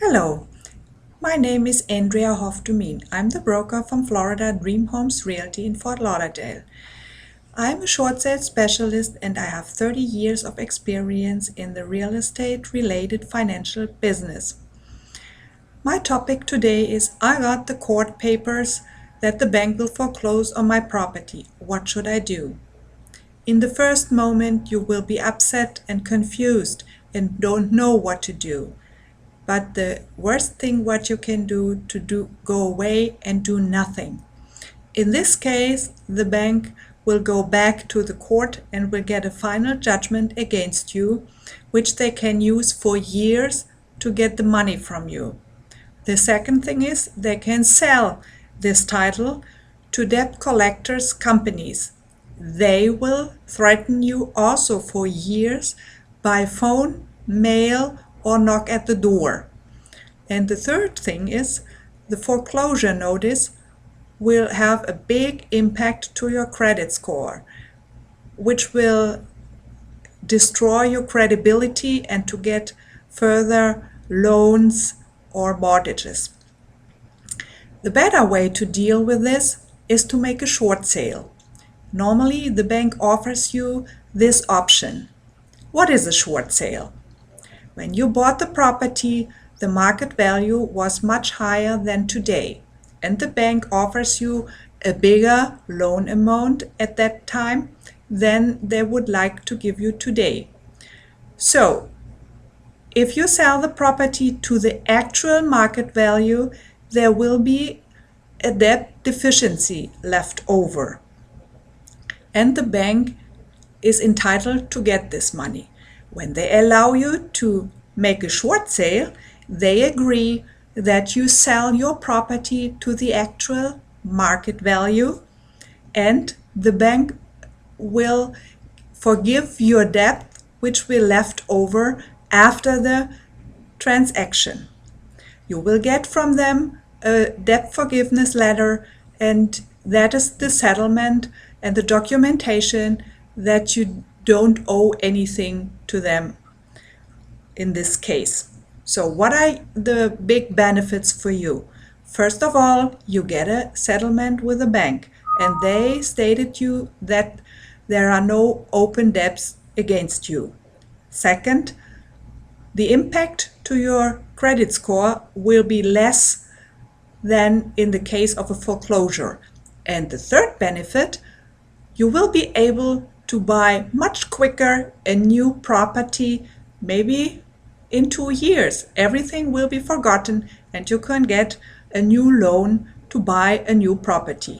Hello, my name is Andrea Hoftumin. I'm the broker from Florida Dream Homes Realty in Fort Lauderdale. I'm a short sale specialist and I have 30 years of experience in the real estate related financial business. My topic today is I got the court papers that the bank will foreclose on my property. What should I do? In the first moment, you will be upset and confused and don't know what to do. But the worst thing what you can do to go away and do nothing. In this case, the bank will go back to the court and will get a final judgment against you, which they can use for years to get the money from you. The second thing is they can sell this title to debt collectors companies. They will threaten you also for years by phone, mail, or knock at the door. And the third thing is the foreclosure notice will have a big impact to your credit score, which will destroy your credibility and to get further loans or mortgages. The better way to deal with this is to make a short sale. Normally, the bank offers you this option. What is a short sale? When you bought the property, the market value was much higher than today, and the bank offers you a bigger loan amount at that time than they would like to give you today. So, if you sell the property to the actual market value, there will be a debt deficiency left over, and the bank is entitled to get this money. When they allow you to make a short sale, they agree that you sell your property to the actual market value and the bank will forgive your debt which will left over after the transaction. You will get from them a debt forgiveness letter, and that is the settlement and the documentation that you don't owe anything to them in this case. So what are the big benefits for you? First of all, you get a settlement with a bank and they stated you that there are no open debts against you. Second, the impact to your credit score will be less than in the case of a foreclosure. And the third benefit, you will be able to buy much quicker a new property, maybe in 2 years. Everything will be forgotten and you can get a new loan to buy a new property.